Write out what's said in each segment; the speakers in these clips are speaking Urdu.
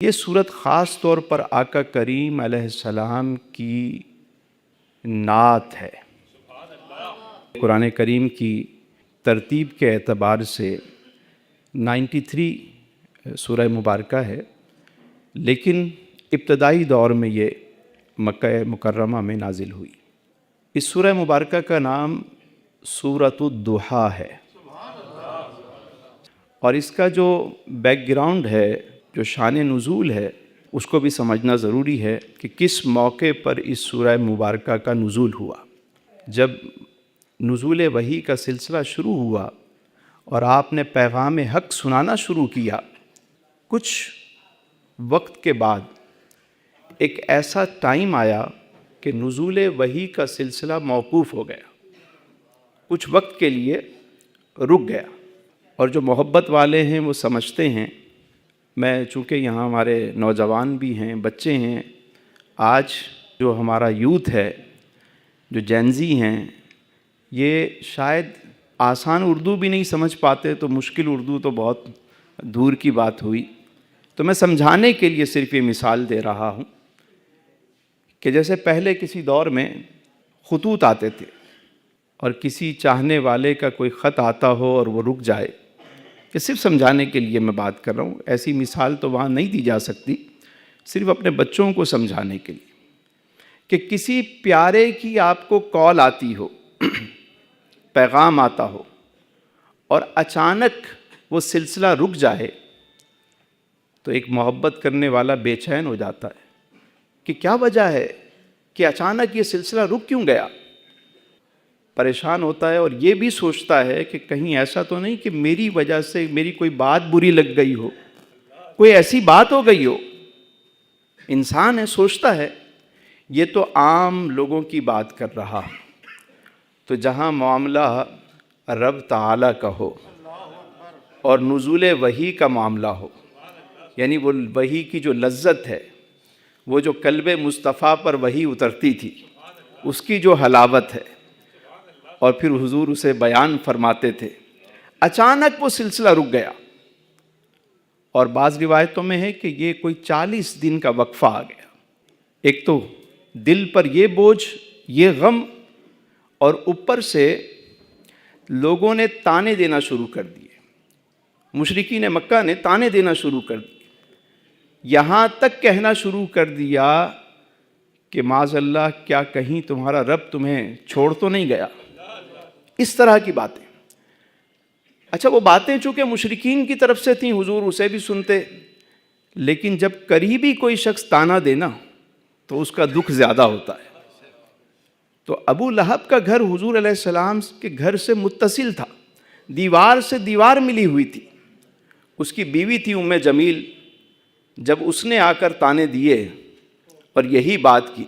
یہ صورت خاص طور پر آقا کریم علیہ السلام کی نعت ہے۔ قرآن کریم کی ترتیب کے اعتبار سے 93 سورہ مبارکہ ہے، لیکن ابتدائی دور میں یہ مکہ مکرمہ میں نازل ہوئی۔ اس سورہ مبارکہ کا نام سورۃ الضحیٰ ہے، اور اس کا جو بیک گراؤنڈ ہے، جو شان نزول ہے، اس کو بھی سمجھنا ضروری ہے کہ کس موقع پر اس سورہ مبارکہ کا نزول ہوا۔ جب نزول وحی کا سلسلہ شروع ہوا اور آپ نے پیغام حق سنانا شروع کیا، کچھ وقت کے بعد ایک ایسا ٹائم آیا کہ نزول وحی کا سلسلہ موقوف ہو گیا، کچھ وقت کے لیے رک گیا۔ اور جو محبت والے ہیں وہ سمجھتے ہیں، میں چونکہ یہاں ہمارے نوجوان بھی ہیں، بچے ہیں، آج جو ہمارا یوتھ ہے، جو جینزی ہیں، یہ شاید آسان اردو بھی نہیں سمجھ پاتے، تو مشکل اردو تو بہت دور کی بات ہوئی۔ تو میں سمجھانے کے لیے صرف یہ مثال دے رہا ہوں کہ جیسے پہلے کسی دور میں خطوط آتے تھے، اور کسی چاہنے والے کا کوئی خط آتا ہو اور وہ رک جائے، کہ صرف سمجھانے کے لیے میں بات کر رہا ہوں، ایسی مثال تو وہاں نہیں دی جا سکتی، صرف اپنے بچوں کو سمجھانے کے لیے کہ کسی پیارے کی آپ کو کال آتی ہو، پیغام آتا ہو، اور اچانک وہ سلسلہ رک جائے، تو ایک محبت کرنے والا بے چین ہو جاتا ہے کہ کیا وجہ ہے کہ اچانک یہ سلسلہ رک کیوں گیا، پریشان ہوتا ہے، اور یہ بھی سوچتا ہے کہ کہیں ایسا تو نہیں کہ میری وجہ سے میری کوئی بات بری لگ گئی ہو، کوئی ایسی بات ہو گئی ہو۔ انسان ہے، سوچتا ہے، یہ تو عام لوگوں کی بات کر رہا۔ تو جہاں معاملہ رب تعالیٰ کا ہو اور نزول وحی کا معاملہ ہو، یعنی وہ وحی کی جو لذت ہے، وہ جو قلب مصطفیٰ پر وحی اترتی تھی، اس کی جو حلاوت ہے، اور پھر حضور اسے بیان فرماتے تھے، اچانک وہ سلسلہ رک گیا۔ اور بعض روایتوں میں ہے کہ یہ کوئی 40 دن کا وقفہ آ گیا۔ ایک تو دل پر یہ بوجھ، یہ غم، اور اوپر سے لوگوں نے تانے دینا شروع کر دیے، مشرکین مکہ نے تانے دینا شروع کر دیے، یہاں تک کہنا شروع کر دیا کہ معاذ اللہ، کیا کہیں تمہارا رب تمہیں چھوڑ تو نہیں گیا، اس طرح کی باتیں۔ اچھا، وہ باتیں چونکہ مشرکین کی طرف سے تھیں، حضور اسے بھی سنتے، لیکن جب قریبی کوئی شخص تانا دینا تو اس کا دکھ زیادہ ہوتا ہے۔ تو ابو لہب کا گھر حضور علیہ السلام کے گھر سے متصل تھا، دیوار سے دیوار ملی ہوئی تھی۔ اس کی بیوی تھی ام جمیل، جب اس نے آ کر تانے دیے اور یہی بات کی،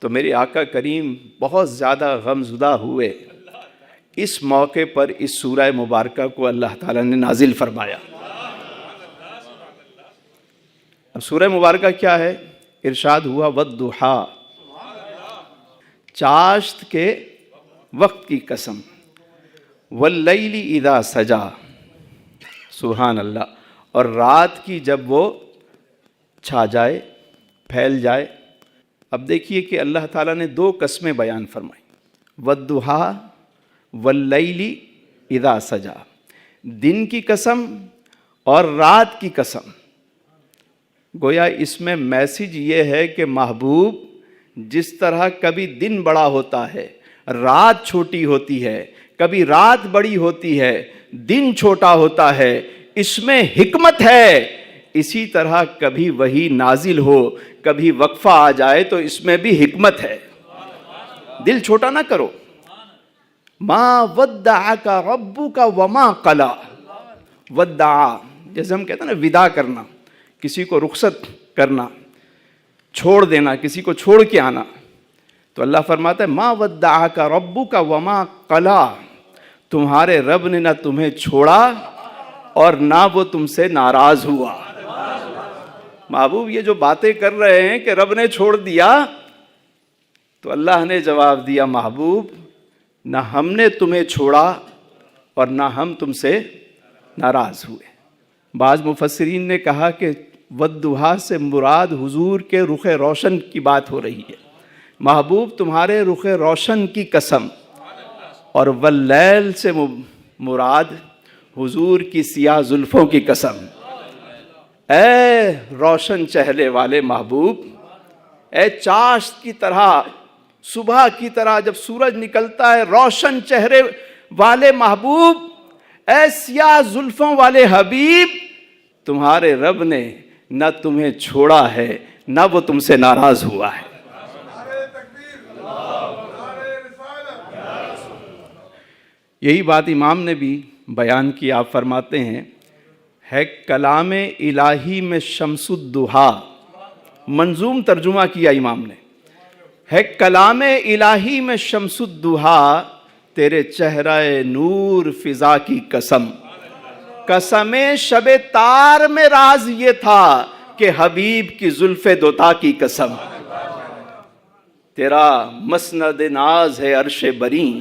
تو میرے آقا کریم بہت زیادہ غمزدہ ہوئے۔ اس موقع پر اس سورہ مبارکہ کو اللہ تعالیٰ نے نازل فرمایا۔ اب سورہ مبارکہ کیا ہے؟ ارشاد ہوا والضحیٰ، چاشت کے وقت کی قسم، واللیل اذا سجا، سبحان اللہ، اور رات کی جب وہ چھا جائے، پھیل جائے۔ اب دیکھیے کہ اللہ تعالیٰ نے 2 قسمیں بیان فرمائی، والضحیٰ واللیل اذا سجا، دن کی قسم اور رات کی قسم۔ گویا اس میں میسج یہ ہے کہ محبوب، جس طرح کبھی دن بڑا ہوتا ہے، رات چھوٹی ہوتی ہے، کبھی رات بڑی ہوتی ہے، دن چھوٹا ہوتا ہے، اس میں حکمت ہے، اسی طرح کبھی وحی نازل ہو، کبھی وقفہ آ جائے تو اس میں بھی حکمت ہے۔ دل چھوٹا نہ کرو۔ ما ودعک ربک وما قلی، ودعا جیسے ہم کہتے ہیں نا، وداع کرنا، کسی کو رخصت کرنا، چھوڑ دینا، کسی کو چھوڑ کے آنا۔ تو اللہ فرماتا ہے ما ودعک ربک وما قلی، تمہارے رب نے نہ تمہیں چھوڑا اور نہ وہ تم سے ناراض ہوا۔ محبوب یہ جو باتیں کر رہے ہیں کہ رب نے چھوڑ دیا، تو اللہ نے جواب دیا، محبوب نہ ہم نے تمہیں چھوڑا اور نہ ہم تم سے ناراض ہوئے۔ بعض مفسرین نے کہا کہ والضحیٰ سے مراد حضور کے رخ روشن کی بات ہو رہی ہے. محبوب تمہارے رخ روشن کی قسم. اور واللیل سے مراد حضور کی سیاہ زلفوں کی قسم. اے روشن چہرے والے محبوب، اے چاشت کی طرح، صبح کی طرح جب سورج نکلتا ہے، روشن چہرے والے محبوب، اے سیاہ زلفوں والے حبیب، تمہارے رب نے نہ تمہیں چھوڑا ہے نہ وہ تم سے ناراض ہوا ہے. یہی بات امام نے بھی بیان کی. آپ فرماتے ہیں ہے کلام الہی میں شمس الضحیٰ. منظوم ترجمہ کیا امام نے. ہے کلام الہی میں شمس الضحیٰ، تیرے چہرہ نور فضا کی قسم. قسم شب تار میں راز یہ تھا کہ حبیب کی زلف دوتا کی قسم. تیرا مسند ناز ہے عرش بری،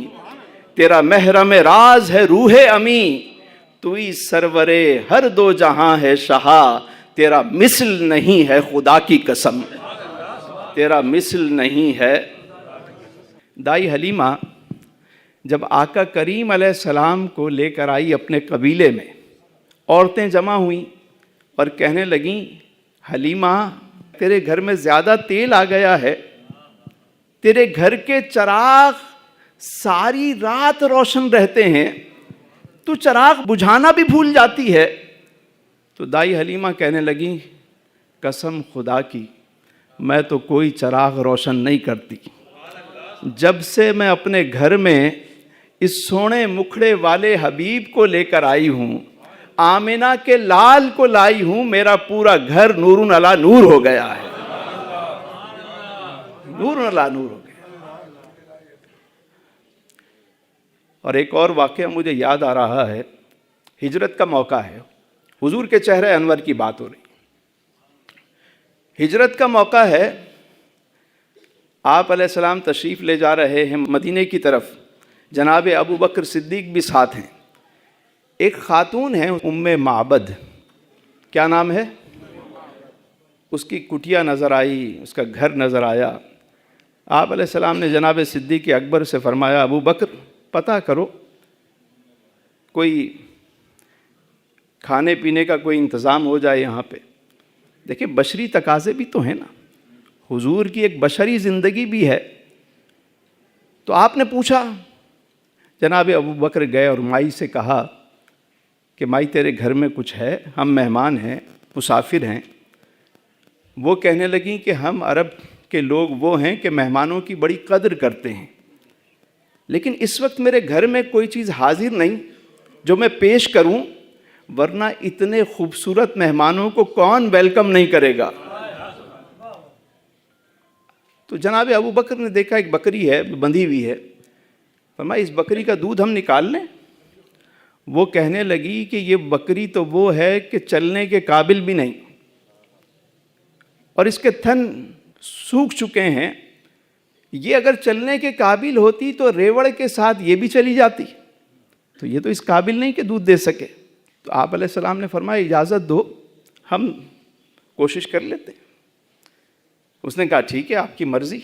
تیرا محرم راز ہے روح امی. توئی سرور ہر دو جہاں ہے شہا، تیرا مثل نہیں ہے خدا کی قسم. تیرا مثل نہیں ہے. دائی حلیمہ جب آقا کریم علیہ السلام کو لے کر آئی اپنے قبیلے میں، عورتیں جمع ہوئیں اور کہنے لگیں حلیمہ تیرے گھر میں زیادہ تیل آ گیا ہے، تیرے گھر کے چراغ ساری رات روشن رہتے ہیں، تو چراغ بجھانا بھی بھول جاتی ہے. تو دائی حلیمہ کہنے لگیں قسم خدا کی میں تو کوئی چراغ روشن نہیں کرتی. جب سے میں اپنے گھر میں اس سونے مکھڑے والے حبیب کو لے کر آئی ہوں، آمنہ کے لال کو لائی ہوں، میرا پورا گھر نور علی نور ہو گیا ہے. نور علی نور ہو گیا. اور ایک اور واقعہ مجھے یاد آ رہا ہے. ہجرت کا موقع ہے، حضور کے چہرے انور کی بات ہو رہی. ہجرت کا موقع ہے، آپ علیہ السلام تشریف لے جا رہے ہیں مدینے کی طرف. جناب ابو بکر صدیق بھی ساتھ ہیں. ایک خاتون ہے ام معبد، کیا نام ہے؟ اس کی کٹیا نظر آئی، اس کا گھر نظر آیا. آپ علیہ السلام نے جناب صدیق اکبر سے فرمایا ابو بکر پتہ کرو کوئی کھانے پینے کا کوئی انتظام ہو جائے یہاں پہ. دیکھیں بشری تقاضے بھی تو ہیں نا، حضور کی ایک بشری زندگی بھی ہے. تو آپ نے پوچھا. جناب ابو بکر گئے اور مائی سے کہا کہ مائی تیرے گھر میں کچھ ہے، ہم مہمان ہیں، مسافر ہیں. وہ کہنے لگیں کہ ہم عرب کے لوگ وہ ہیں کہ مہمانوں کی بڑی قدر کرتے ہیں، لیکن اس وقت میرے گھر میں کوئی چیز حاضر نہیں جو میں پیش کروں، ورنہ اتنے خوبصورت مہمانوں کو کون ویلکم نہیں کرے گا. تو جناب ابو بکر نے دیکھا ایک بکری ہے بندھی ہوئی ہے، فرمایا اس بکری کا دودھ ہم نکال لیں. وہ کہنے لگی کہ یہ بکری تو وہ ہے کہ چلنے کے قابل بھی نہیں، اور اس کے تھن سوکھ چکے ہیں. یہ اگر چلنے کے قابل ہوتی تو ریوڑ کے ساتھ یہ بھی چلی جاتی، تو یہ تو اس قابل نہیں کہ دودھ دے سکے. تو آپ علیہ السلام نے فرمایا اجازت دو، ہم کوشش کر لیتے. اس نے کہا ٹھیک ہے آپ کی مرضی.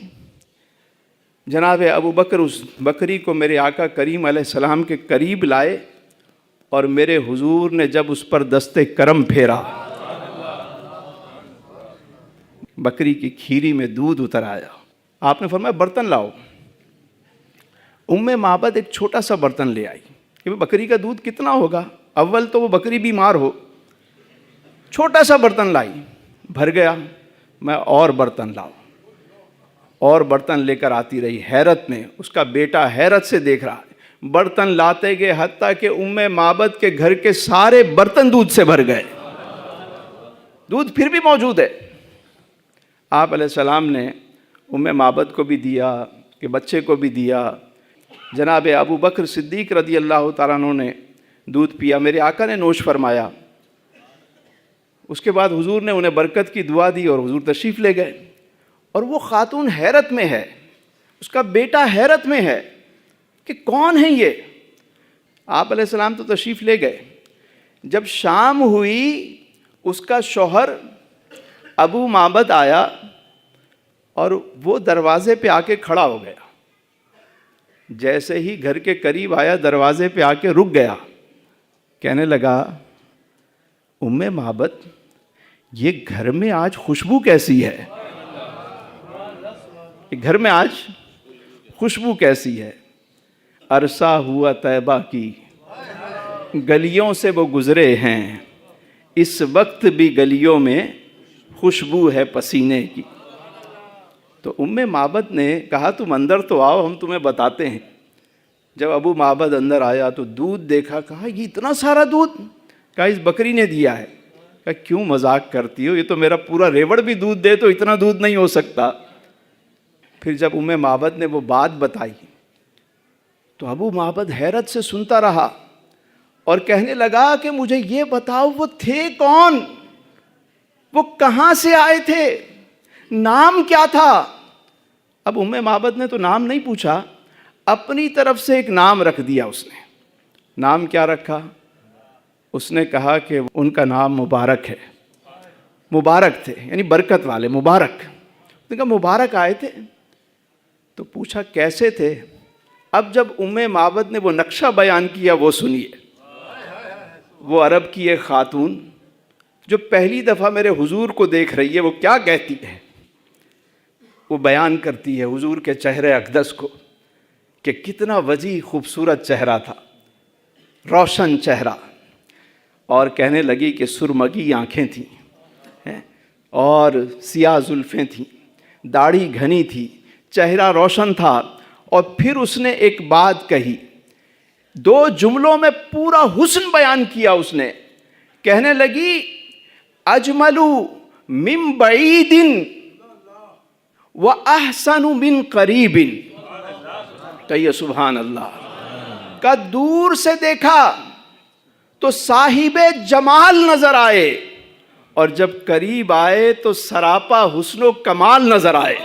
جناب ابو بکر اس بکری کو میرے آقا کریم علیہ السلام کے قریب لائے، اور میرے حضور نے جب اس پر دست کرم پھیرا، بکری کی کھیری میں دودھ اتر آیا. آپ نے فرمایا برتن لاؤ. ام معبد ایک چھوٹا سا برتن لے آئی کہ بکری کا دودھ کتنا ہوگا، اول تو وہ بکری بیمار ہو. چھوٹا سا برتن لائی، بھر گیا. میں اور برتن لاؤ، اور برتن لے کر آتی رہی حیرت میں. اس کا بیٹا حیرت سے دیکھ رہا ہے. برتن لاتے گئے حتیٰ کہ ام معبد کے گھر کے سارے برتن دودھ سے بھر گئے. دودھ پھر بھی موجود ہے. آپ علیہ السلام نے ام معبد کو بھی دیا کہ بچے کو بھی دیا. جناب ابو بکر صدیق رضی اللہ تعالیٰ عنہ نے دودھ پیا، میرے آقا نے نوش فرمایا. اس کے بعد حضور نے انہیں برکت کی دعا دی اور حضور تشریف لے گئے. اور وہ خاتون حیرت میں ہے، اس کا بیٹا حیرت میں ہے کہ کون ہے یہ. آپ علیہ السلام تو تشریف لے گئے. جب شام ہوئی اس کا شوہر ابو معبد آیا اور وہ دروازے پہ آ کے کھڑا ہو گیا. جیسے ہی گھر کے قریب آیا دروازے پہ آ کے رک گیا. کہنے لگا ام معبد یہ گھر میں آج خوشبو کیسی ہے؟ گھر میں آج خوشبو کیسی ہے؟ عرصہ ہوا طیبہ کی گلیوں سے وہ گزرے ہیں، اس وقت بھی گلیوں میں خوشبو ہے پسینے کی. تو ام معبد نے کہا تم اندر تو آؤ، ہم تمہیں بتاتے ہیں. جب ابو معبد اندر آیا تو دودھ دیکھا. کہا یہ اتنا سارا دودھ؟ کہا اس بکری نے دیا ہے. کہا کیوں مذاق کرتی ہو، یہ تو میرا پورا ریوڑ بھی دودھ دے تو اتنا دودھ نہیں ہو سکتا. پھر جب ام معبد نے وہ بات بتائی تو ابو معبد حیرت سے سنتا رہا اور کہنے لگا کہ مجھے یہ بتاؤ وہ تھے کون، وہ کہاں سے آئے تھے، نام کیا تھا؟ اب ام معبد نے تو نام نہیں پوچھا، اپنی طرف سے ایک نام رکھ دیا. اس نے نام کیا رکھا؟ اس نے کہا کہ ان کا نام مبارک ہے. مبارک تھے یعنی برکت والے، مبارک. اس نے کہا مبارک آئے تھے. تو پوچھا کیسے تھے؟ اب جب ام معبد نے وہ نقشہ بیان کیا وہ سنیے. وہ عرب کی ایک خاتون جو پہلی دفعہ میرے حضور کو دیکھ رہی ہے وہ کیا کہتی ہے؟ وہ بیان کرتی ہے حضور کے چہرے اقدس کو کہ کتنا وجیح خوبصورت چہرہ تھا، روشن چہرہ. اور کہنے لگی کہ سرمگی آنکھیں تھیں اور سیاہ زلفیں تھیں، داڑھی گھنی تھی، چہرہ روشن تھا. اور پھر اس نے ایک بات کہی، 2 جملوں میں پورا حسن بیان کیا اس نے. کہنے لگی اجمل من بعید و احسن من قریب. کہیے سبحان اللہ. کا دور سے دیکھا تو صاحب جمال نظر آئے اور جب قریب آئے تو سراپا حسن و کمال نظر آئے.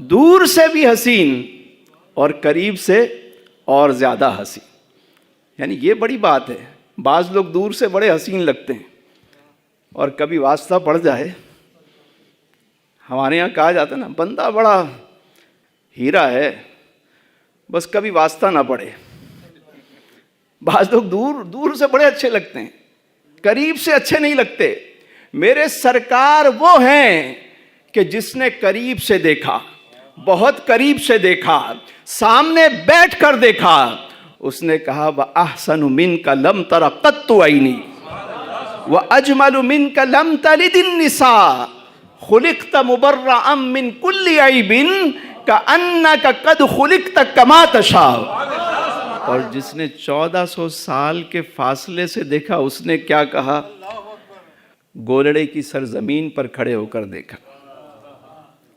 دور سے بھی حسین اور قریب سے اور زیادہ حسین. یعنی یہ بڑی بات ہے. بعض لوگ دور سے بڑے حسین لگتے ہیں اور کبھی واسطہ پڑ جائے. ہمارے یہاں کہا جاتا ہے نا بندہ بڑا ہیرا ہے بس کبھی واسطہ نہ پڑے. بعض لوگ دور سے بڑے اچھے لگتے ہیں، قریب سے اچھے نہیں لگتے. میرے سرکار وہ ہیں کہ جس نے قریب سے دیکھا، بہت قریب سے دیکھا، سامنے بیٹھ کر دیکھا. اس نے کہا وَأَحْسَنُ مِنْكَ لَمْ تَرَ قَطُّ عَيْنِي وَأَجْمَلُ مِنْكَ لَمْ تَلِدِ النِّسَاءُ خُلِقْتَ مُبَرَّأً مِنْ كُلِّ عَيْبٍ كَأَنَّكَ قَدْ خُلِقْتَ كَمَا تَشَاءُ. اور جس نے 1400 سال کے فاصلے سے دیکھا اس نے کیا کہا؟ گولڑے کی سرزمین پر کھڑے ہو کر دیکھا.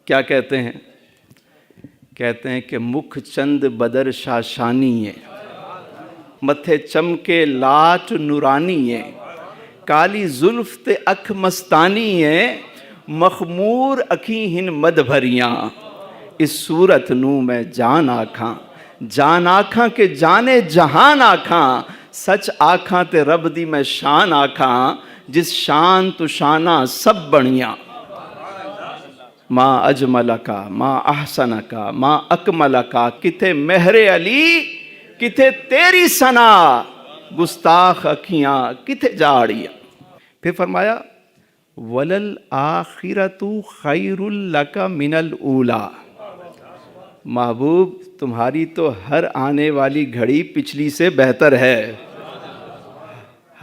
کیا کہتے ہیں؟ کہتے ہیں کہ مکھ چند بدر شاشانی ہے، متھے چمکے لاٹ نورانی ہے، کالی زلف تے اکھ مستانی ہے، مخمور اکھیں ہن مد بھریاں. اس صورت نو میں جان آکھاں، جان آکھاں کہ جانے جہان آکھاں، سچ آکھاں تے رب دی میں شان آکھاں، جس شان تو شانہ سب بڑیاں. ماں اجملکا ماں احسنکا ماں اکملکا. کتھے مہر علی کتھے تیری ثنا، گستاخ اکھیاں کتھے جاڑیاں. پھر فرمایا وَلَلْآخِرَةُ خَيْرٌ لَكَ مِنَ الْأُولَىٰ. محبوب تمہاری تو ہر آنے والی گھڑی پچھلی سے بہتر ہے.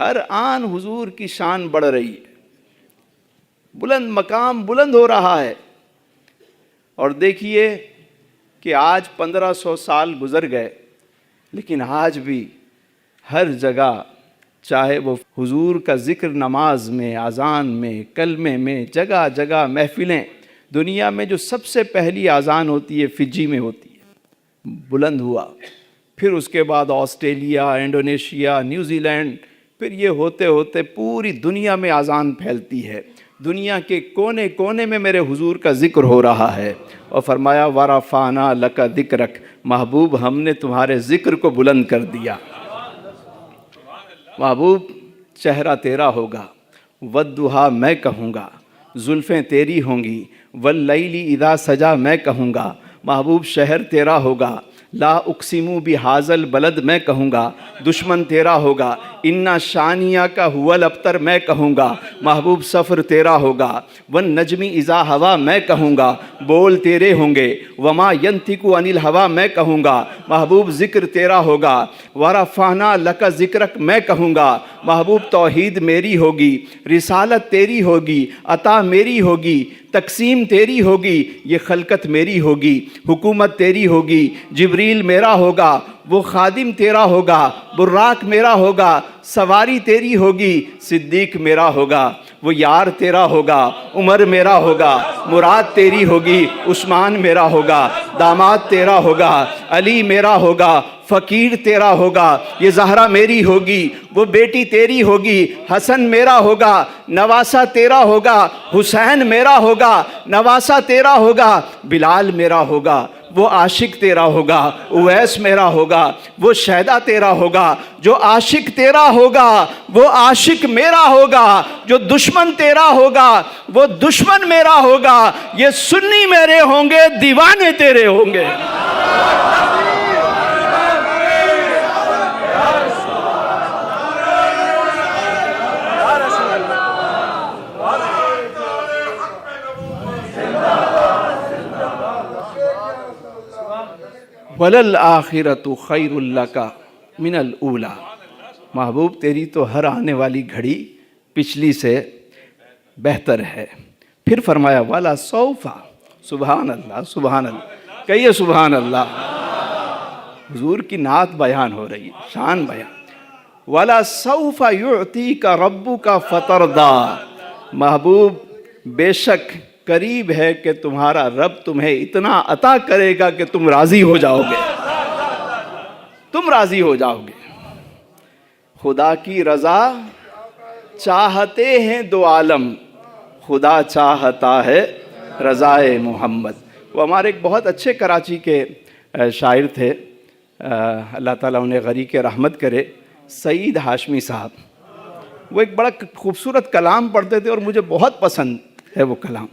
ہر آن حضور کی شان بڑھ رہی ہے، بلند مقام بلند ہو رہا ہے. اور دیکھیے کہ آج 1500 سال گزر گئے لیکن آج بھی ہر جگہ چاہے وہ حضور کا ذکر نماز میں، اذان میں، کلمے میں، جگہ جگہ محفلیں. دنیا میں جو سب سے پہلی اذان ہوتی ہے فجی میں ہوتی ہے، بلند ہوا. پھر اس کے بعد آسٹریلیا، انڈونیشیا، نیوزی لینڈ، پھر یہ ہوتے ہوتے پوری دنیا میں اذان پھیلتی ہے. دنیا کے کونے کونے میں میرے حضور کا ذکر ہو رہا ہے. اور فرمایا وَرَفَعْنَا لَكَ ذِكْرَكَ. محبوب ہم نے تمہارے ذکر کو بلند کر دیا. محبوب چہرہ تیرا ہوگا، والضحیٰ میں کہوں گا، زلفیں تیری ہوں گی، واللیل اذا سجا میں کہوں گا، محبوب شہر تیرا ہوگا، لا اقسم بہذا البلد میں کہوں گا، دشمن تیرا ہوگا، انا شانیہ کا هو الابتر میں کہوں گا، محبوب سفر تیرا ہوگا، والنجم اذا ہوا میں کہوں گا، بول تیرے ہوں گے، وما ینطق عن الہوا میں کہوں گا، محبوب ذکر تیرا ہوگا، ورفعنا لک ذکرک میں کہوں گا، محبوب توحید میری ہوگی، رسالت تیری ہوگی، عطا میری ہوگی، تقسیم تیری ہوگی، یہ خلقت میری ہوگی، حکومت تیری ہوگی، جبریل میرا ہوگا، وہ خادم تیرا ہوگا، براق میرا ہوگا، سواری تیری ہوگی، صدیق میرا ہوگا، وہ یار تیرا ہوگا، عمر میرا ہوگا، مراد تیری ہوگی، عثمان میرا ہوگا، داماد تیرا ہوگا، علی میرا ہوگا، فقیر تیرا ہوگا، یہ زہرا میری ہوگی، وہ بیٹی تیری ہوگی، حسن میرا ہوگا، نواسہ تیرا ہوگا، حسین میرا ہوگا، نواسہ تیرا ہوگا، بلال میرا ہوگا، وہ عاشق تیرا ہوگا، اویس میرا ہوگا، وہ شیدا تیرا ہوگا، جو عاشق تیرا ہوگا وہ عاشق میرا ہوگا، جو دشمن تیرا ہوگا وہ دشمن میرا ہوگا، یہ سنی میرے ہوں گے، دیوانے تیرے ہوں گے۔ وَلَلْآخِرَةُ خَيْرٌ لَكَ مِنَ الْأُولَى، محبوب تیری تو ہر آنے والی گھڑی پچھلی سے بہتر ہے۔ پھر فرمایا والا سوفا، سبحان اللہ سبحان اللہ، کہیے سبحان اللہ۔ حضور کی نعت بیان ہو رہی ہے، شان بیان۔ والا سوفا یعطیک ربک فترضی، محبوب بے شک قریب ہے کہ تمہارا رب تمہیں اتنا عطا کرے گا کہ تم راضی ہو جاؤ گے، تم راضی ہو جاؤ گے۔ خدا کی رضا چاہتے ہیں دو عالم، خدا چاہتا ہے رضائے محمد۔ وہ ہمارے ایک بہت اچھے کراچی کے شاعر تھے، اللہ تعالیٰ انہیں غریق رحمت کرے، سعید ہاشمی صاحب۔ وہ ایک بڑا خوبصورت کلام پڑھتے تھے اور مجھے بہت پسند ہے وہ کلام۔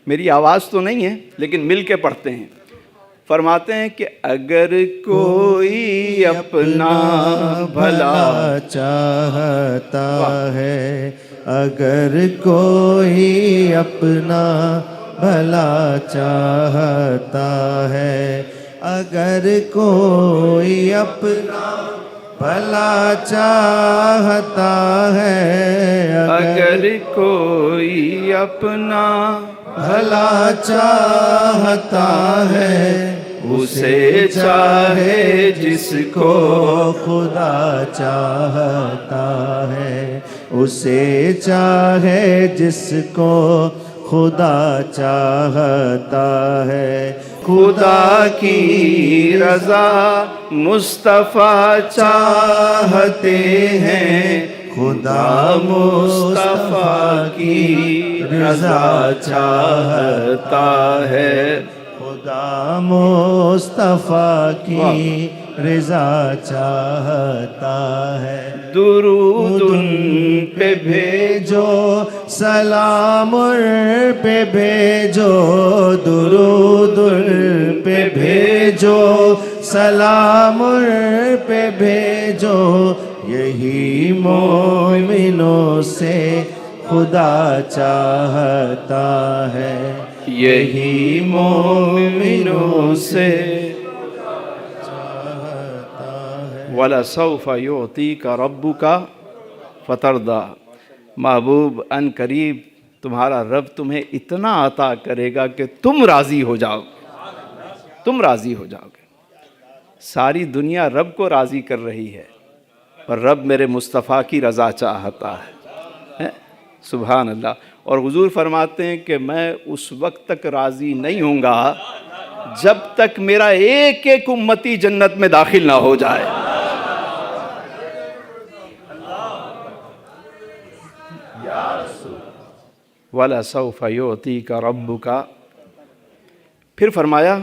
میری آواز تو نہیں ہے لیکن مل کے پڑھتے ہیں۔ فرماتے ہیں کہ اگر کوئی اپنا بھلا چاہتا ہے، اگر کوئی اپنا بھلا چاہتا ہے، اگر کوئی اپنا بھلا چاہتا ہے، اگر کوئی اپنا بھلا چاہتا ہے، اسے چاہے جس کو خدا چاہتا ہے، اسے چاہے جس کو خدا چاہتا ہے۔ خدا کی رضا مصطفیٰ چاہتے ہیں، خدا مصطفیٰ کی رضا چاہتا ہے، خدا مصطفیٰ کی رضا چاہتا ہے۔ درود ان پہ بھیجو سلام ان پہ بھیجو، درود ان پہ بھیجو سلام ان پہ بھیجو، یہی مومنوں سے خدا چاہتا ہے، یہی مومنوں سے وَلَسَوْفَ يُعْطِيكَ رَبُّكَ فَتَرْضَىٰ، محبوب ان قریب تمہارا رب تمہیں اتنا عطا کرے گا کہ تم راضی ہو جاؤ، تم راضی ہو جاؤ گے۔ ساری دنیا رب کو راضی کر رہی ہے اور رب میرے مصطفیٰ کی رضا چاہتا ہے۔ سبحان اللہ۔ اور حضور فرماتے ہیں کہ میں اس وقت تک راضی نہیں ہوں گا جب تک میرا ایک ایک امتی جنت میں داخل نہ ہو جائے۔ وَلَسَوْفَ يُعْطِيكَ رَبُّكَ، پھر فرمایا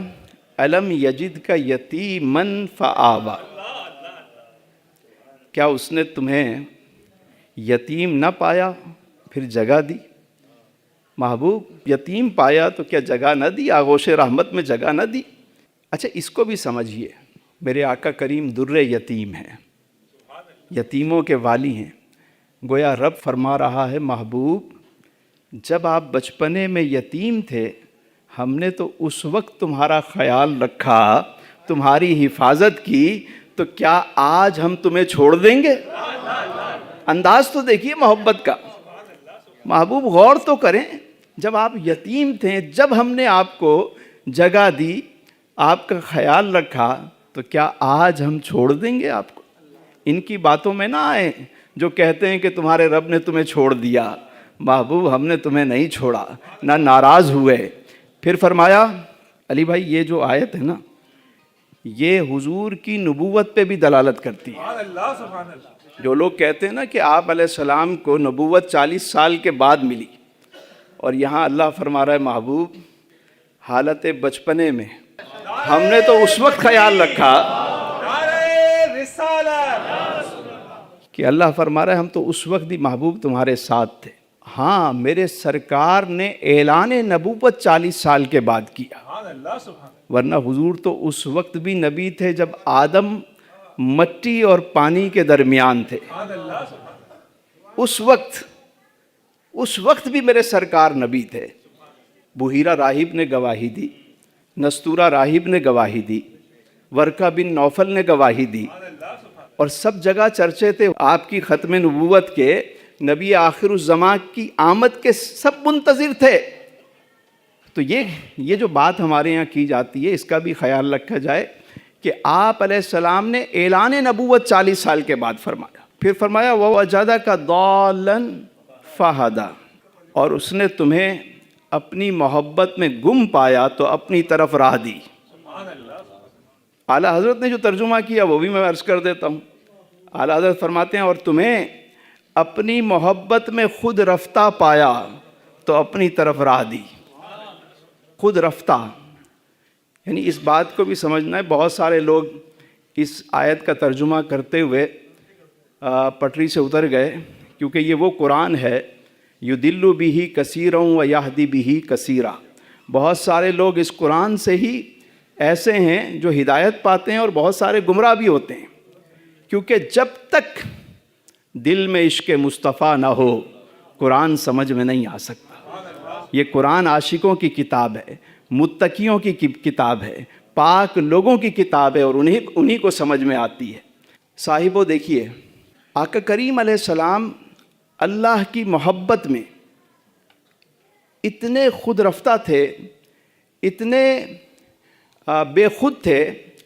أَلَمْ يَجِدْكَ يَتِيمًا فَآوَىٰ، کیا اس نے تمہیں یتیم نہ پایا پھر جگہ دی. محبوب یتیم پایا تو کیا جگہ نہ دی, آغوش رحمت میں جگہ نہ دی؟ اچھا اس کو بھی سمجھیے, میرے آقا کریم در یتیم ہیں, یتیموں کے والی ہیں. گویا رب فرما رہا ہے محبوب جب آپ بچپنے میں یتیم تھے ہم نے تو اس وقت تمہارا خیال رکھا, تمہاری حفاظت کی, تو کیا آج ہم تمہیں چھوڑ دیں گے؟ انداز تو دیکھیے محبت کا. محبوب غور تو کریں, جب آپ یتیم تھے, جب ہم نے آپ کو جگہ دی, آپ کا خیال رکھا, تو کیا آج ہم چھوڑ دیں گے آپ کو؟ ان کی باتوں میں نہ آئیں جو کہتے ہیں کہ تمہارے رب نے تمہیں چھوڑ دیا. محبوب ہم نے تمہیں نہیں چھوڑا, نہ ناراض ہوئے. پھر فرمایا علی بھائی یہ جو آیت ہے نا یہ حضور کی نبوت پہ بھی دلالت کرتی ہے. جو لوگ کہتے ہیں نا کہ آپ علیہ السلام کو نبوت 40 سال کے بعد ملی, اور یہاں اللہ فرما رہا ہے محبوب حالت بچپنے میں ہم نے تو اس وقت خیال رکھا کہ اللہ فرما رہا ہے ہم تو اس وقت بھی محبوب تمہارے ساتھ تھے. ہاں میرے سرکار نے اعلان نبوت 40 سال کے بعد کیا, ورنہ حضور تو اس وقت بھی نبی تھے جب آدم مٹی اور پانی کے درمیان تھے. اس وقت بھی میرے سرکار نبی تھے. بحیرہ راہب نے گواہی دی, نستورہ راہب نے گواہی دی, ورقہ بن نوفل نے گواہی دی, اور سب جگہ چرچے تھے آپ کی ختم نبوت کے. نبی آخر الزمان کی آمد کے سب منتظر تھے. تو یہ جو بات ہمارے یہاں کی جاتی ہے اس کا بھی خیال رکھا جائے کہ آپ علیہ السلام نے اعلان نبوت 40 سال کے بعد فرمایا. پھر فرمایا وَوَجَدَكَ ضَالًّا فَهَدَىٰ, اور اس نے تمہیں اپنی محبت میں گم پایا تو اپنی طرف راہ دی. اعلیٰ حضرت نے جو ترجمہ کیا وہ بھی میں عرض کر دیتا ہوں. اعلیٰ حضرت فرماتے ہیں اور تمہیں اپنی محبت میں خود رفتہ پایا تو اپنی طرف راہ دی. خود رفتہ یعنی اس بات کو بھی سمجھنا ہے. بہت سارے لوگ اس آیت کا ترجمہ کرتے ہوئے پٹری سے اتر گئے, کیونکہ یہ وہ قرآن ہے یُضِلُّ بِهِ کثیرًا وَیَہْدِی بِهِ کثیرًا. بہت سارے لوگ اس قرآن سے ہی ایسے ہیں جو ہدایت پاتے ہیں اور بہت سارے گمراہ بھی ہوتے ہیں, کیونکہ جب تک دل میں عشق مصطفیٰ نہ ہو قرآن سمجھ میں نہیں آ سکتا. یہ قرآن عاشقوں کی کتاب ہے, متقیوں کی کتاب ہے, پاک لوگوں کی کتاب ہے, اور انہی کو سمجھ میں آتی ہے. صاحبو دیکھیے آقا کریم علیہ السلام اللہ کی محبت میں اتنے خود رفتہ تھے, اتنے بے خود تھے,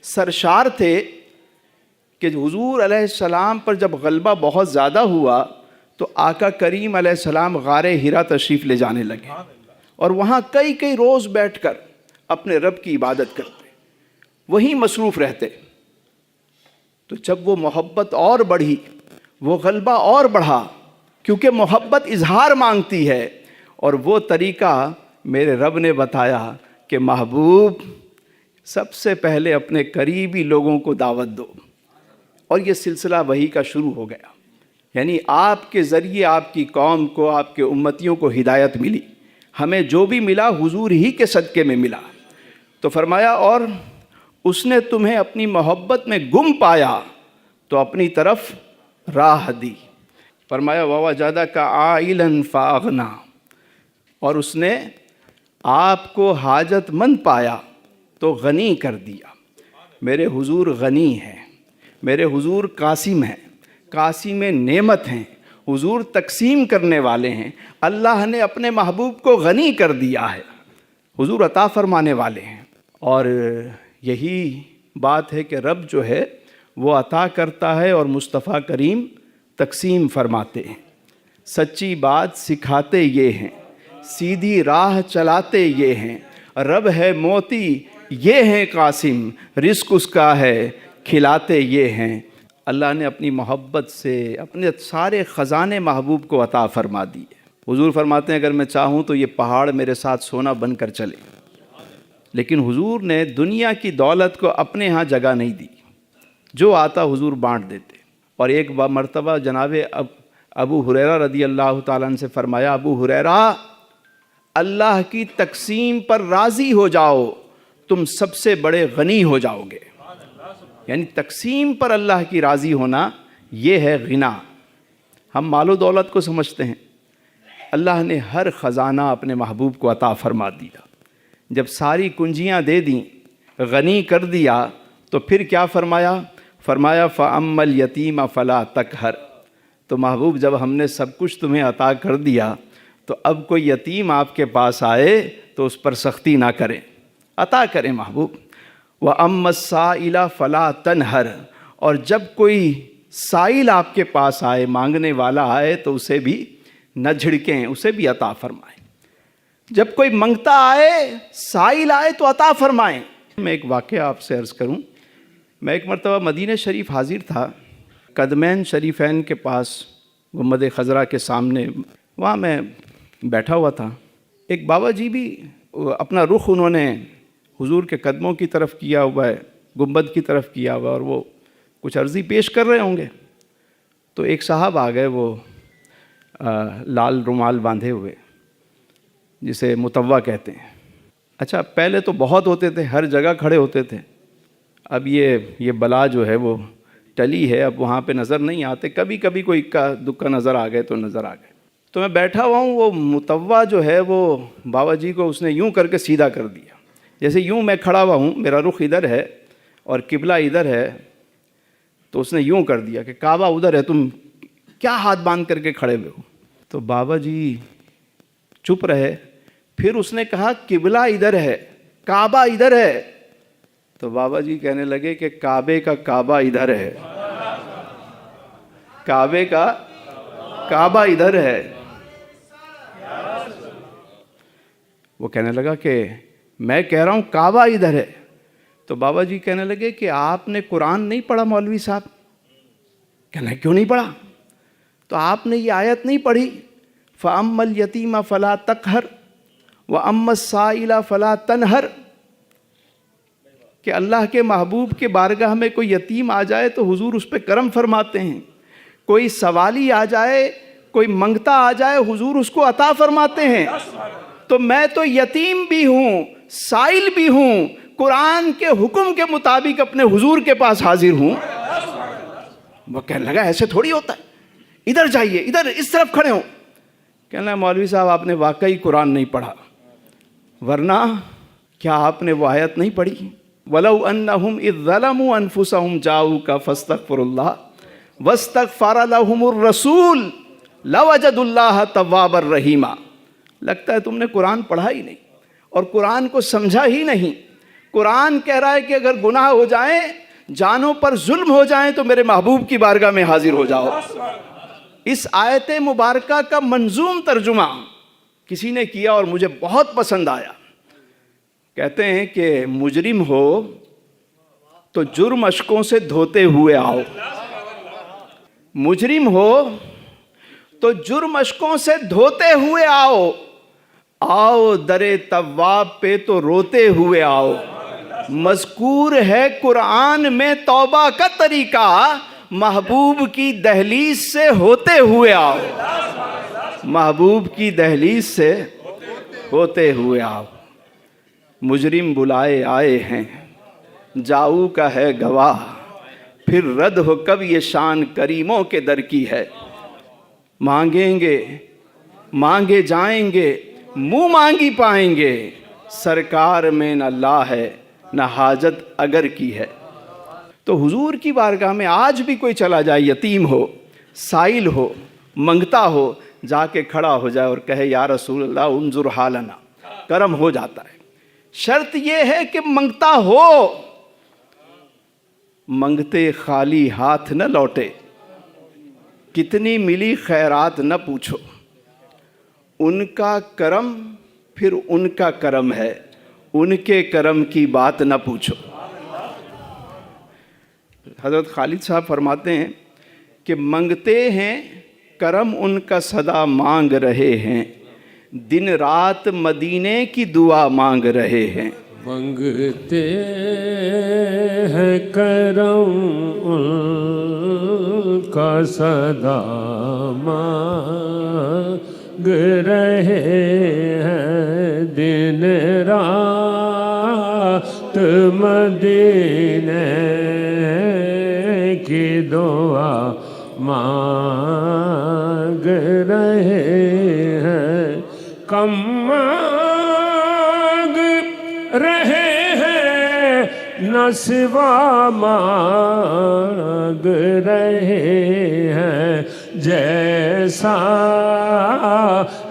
سرشار تھے کہ حضور علیہ السلام پر جب غلبہ بہت زیادہ ہوا تو آقا کریم علیہ السلام غار حرا تشریف لے جانے لگے, اور وہاں کئی روز بیٹھ کر اپنے رب کی عبادت کرتے, وہیں مصروف رہتے. تو جب وہ محبت اور بڑھی, وہ غلبہ اور بڑھا, کیونکہ محبت اظہار مانگتی ہے, اور وہ طریقہ میرے رب نے بتایا کہ محبوب سب سے پہلے اپنے قریبی لوگوں کو دعوت دو, اور یہ سلسلہ وحی کا شروع ہو گیا. یعنی آپ کے ذریعے آپ کی قوم کو, آپ کے امتیوں کو ہدایت ملی. ہمیں جو بھی ملا حضور ہی کے صدقے میں ملا. تو فرمایا اور اس نے تمہیں اپنی محبت میں گم پایا تو اپنی طرف راہ دی. فرمایا وَوَجَدَكَ عَائِلًا فَأَغْنَىٰ, اور اس نے آپ کو حاجت مند پایا تو غنی کر دیا. میرے حضور غنی ہیں, میرے حضور قاسم ہیں, قاسم نعمت ہیں, حضور تقسیم کرنے والے ہیں. اللہ نے اپنے محبوب کو غنی کر دیا ہے, حضور عطا فرمانے والے ہیں. اور یہی بات ہے کہ رب جو ہے وہ عطا کرتا ہے اور مصطفیٰ کریم تقسیم فرماتے ہیں. سچی بات سکھاتے یہ ہیں, سیدھی راہ چلاتے یہ ہیں. رب ہے موتی یہ ہیں قاسم, رزق اس کا ہے کھلاتے یہ ہیں. اللہ نے اپنی محبت سے اپنے سارے خزانے محبوب کو عطا فرما دیے. حضور فرماتے ہیں اگر میں چاہوں تو یہ پہاڑ میرے ساتھ سونا بن کر چلے. لیکن حضور نے دنیا کی دولت کو اپنے ہاں جگہ نہیں دی, جو آتا حضور بانٹ دیتے. اور ایک مرتبہ جناب ابو ہریرہ رضی اللہ تعالیٰ عنہ سے فرمایا، ابو ہریرہ اللہ کی تقسیم پر راضی ہو جاؤ، تم سب سے بڑے غنی ہو جاؤ گے۔ یعنی تقسیم پر اللہ کی راضی ہونا یہ ہے غنا۔ ہم مال و دولت کو سمجھتے ہیں، اللہ نے ہر خزانہ اپنے محبوب کو عطا فرما دیا۔ جب ساری کنجیاں دے دیں، غنی کر دیا، تو پھر کیا فرمایا؟ فرمایا فَأَمَّا الْيَتِيمَ فَلَا تَقْهَرْ۔ تو محبوب جب ہم نے سب کچھ تمہیں عطا کر دیا تو اب کوئی یتیم آپ کے پاس آئے تو اس پر سختی نہ کریں، عطا کریں محبوب۔ وَأَمَّا السَّائِلَ فَلَا تَنْهَرْ۔ اور جب کوئی سائل آپ کے پاس آئے، مانگنے والا آئے، تو اسے بھی نہ جھڑکیں، اسے بھی عطا فرمائیں۔ جب کوئی منگتا آئے، سائل آئے تو عطا فرمائیں۔ میں ایک واقعہ آپ سے عرض کروں۔ میں ایک مرتبہ مدینہ شریف حاضر تھا، قدمین شریفین کے پاس گنبد خضرا کے سامنے، وہاں میں بیٹھا ہوا تھا۔ ایک بابا جی بھی اپنا رخ انہوں نے حضور کے قدموں کی طرف کیا ہوا ہے، گنبد کی طرف کیا ہوا ہے، اور وہ کچھ عرضی پیش کر رہے ہوں گے۔ تو ایک صاحب آ گئے، وہ لال رومال باندھے ہوئے، جسے متوع کہتے ہیں۔ اچھا، پہلے تو بہت ہوتے تھے، ہر جگہ کھڑے ہوتے تھے۔ اب یہ بلا جو ہے وہ ٹلی ہے، اب وہاں پہ نظر نہیں آتے، کبھی کبھی کوئی اکا دکا نظر آ گئے تو نظر آ گئے۔ تو میں بیٹھا ہوا ہوں، وہ متوع جو ہے وہ بابا جی کو اس نے یوں کر کے سیدھا کر دیا، جیسے یوں میں کھڑا ہوا ہوں، میرا رخ ادھر ہے اور قبلہ ادھر ہے، تو اس نے یوں کر دیا کہ کعبہ ادھر ہے، تم کیا ہاتھ باندھ کر کے کھڑے ہوئے ہو؟ تو بابا جی چپ رہے۔ پھر اس نے کہا قبلہ ادھر ہے، کعبہ ادھر ہے۔ تو بابا جی کہنے لگے کہ کعبے کا کعبہ ادھر ہے، کعبے کا کعبہ ادھر ہے۔ وہ کہنے لگا کہ میں کہہ رہا ہوں کعبہ ادھر ہے۔ تو بابا جی کہنے لگے کہ آپ نے قرآن نہیں پڑھا مولوی صاحب؟ کہنے کیوں نہیں پڑھا؟ تو آپ نے یہ آیت نہیں پڑھی فَأَمَّا الْيَتِيمَ فَلَا تَقْهَرْ وَأَمَّا السَّائِلَ فَلَا تَنْهَرْ، کہ اللہ کے محبوب کے بارگاہ میں کوئی یتیم آ جائے تو حضور اس پہ کرم فرماتے ہیں، کوئی سوالی آ جائے، کوئی منگتا آ جائے، حضور اس کو عطا فرماتے ہیں۔ تو میں تو یتیم بھی ہوں، سائل بھی ہوں، قرآن کے حکم کے مطابق اپنے حضور کے پاس حاضر ہوں۔ وہ کہنے لگا ایسے تھوڑی ہوتا ہے، ادھر جائیے، ادھر اس طرف کھڑے ہوں۔ کہنے لگا مولوی صاحب آپ نے واقعی قرآن نہیں پڑھا، ورنہ کیا آپ نے وہ آیت نہیں پڑھی وَلَوْ أَنَّهُمْ إِذْ ظَلَمُوا أَنفُسَهُمْ جَاءُوكَ فَاسْتَغْفِرُوا اللَّهَ وَاسْتَغْفَرَ لَهُمُ الرَّسُولُ لَوَجَدُوا اللَّهَ تَوَّابًا رَحِيمًا۔ لگتا ہے تم نے قرآن پڑھا ہی نہیں اور قرآن کو سمجھا ہی نہیں۔ قرآن کہہ رہا ہے کہ اگر گناہ ہو جائیں، جانوں پر ظلم ہو جائیں، تو میرے محبوب کی بارگاہ میں حاضر ہو جاؤ۔ اس آیت مبارکہ کا منظوم ترجمہ کسی نے کیا اور مجھے بہت پسند آیا۔ کہتے ہیں کہ مجرم ہو تو جرم اشکوں سے دھوتے ہوئے آؤ، مجرم ہو تو جرم اشکوں سے دھوتے ہوئے آؤ، آؤ در تواب پہ تو روتے ہوئے آؤ۔ مذکور ہے قرآن میں توبہ کا طریقہ، محبوب کی دہلیز سے ہوتے ہوئے آؤ، محبوب کی دہلیز سے ہوتے ہوئے آؤ۔ مجرم بلائے آئے ہیں، جاؤ کا ہے گواہ، پھر رد ہو کب یہ شان کریموں کے در کی ہے۔ مانگیں گے مانگے جائیں گے، منہ مانگی پائیں گے، سرکار میں نہ لا ہے نہ حاجت اگر کی ہے۔ تو حضور کی بارگاہ میں آج بھی کوئی چلا جائے، یتیم ہو، سائل ہو، منگتا ہو، جا کے کھڑا ہو جائے اور کہے یا رسول اللہ انظر حالنا، کرم ہو جاتا ہے۔ شرط یہ ہے کہ منگتا ہو، منگتے خالی ہاتھ نہ لوٹے، کتنی ملی خیرات نہ پوچھو، ان کا کرم پھر ان کا کرم ہے، ان کے کرم کی بات نہ پوچھو۔ حضرت خالد صاحب فرماتے ہیں کہ منگتے ہیں کرم ان کا صدا مانگ رہے ہیں، دن رات مدینے کی دعا مانگ رہے ہیں۔ منگتے ہیں کرم ان کا صدا مانگ رہے ہیں دن رات مدینے کی دعا مانگ رہے ہیں کم مانگ رہے ہیں نہ سوا مانگ رہے ہیں جیسا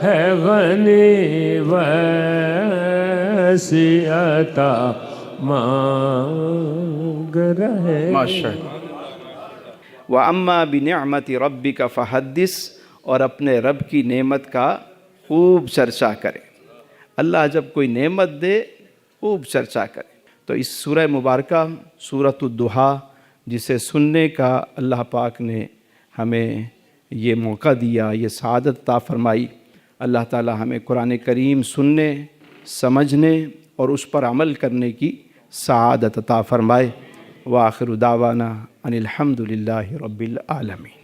ہے غنی ویسی عطا مانگ رہے ہیں. ماشاءاللہ. وَأَمَّا بِنِعْمَةِ رَبِّكَ فَحَدِّثْ، اور اپنے رب کی نعمت کا خوب چرچا کرے. اللہ جب کوئی نعمت دے خوب چرچا کرے. تو اس سورہ مبارکہ سورۃ الضحیٰ جسے سننے کا اللہ پاک نے ہمیں یہ موقع دیا، یہ سعادت عطا فرمائی. اللہ تعالی ہمیں قرآن کریم سننے، سمجھنے اور اس پر عمل کرنے کی سعادت عطا فرمائے. وآخر دعوانا ان الحمد للہ رب العالمین.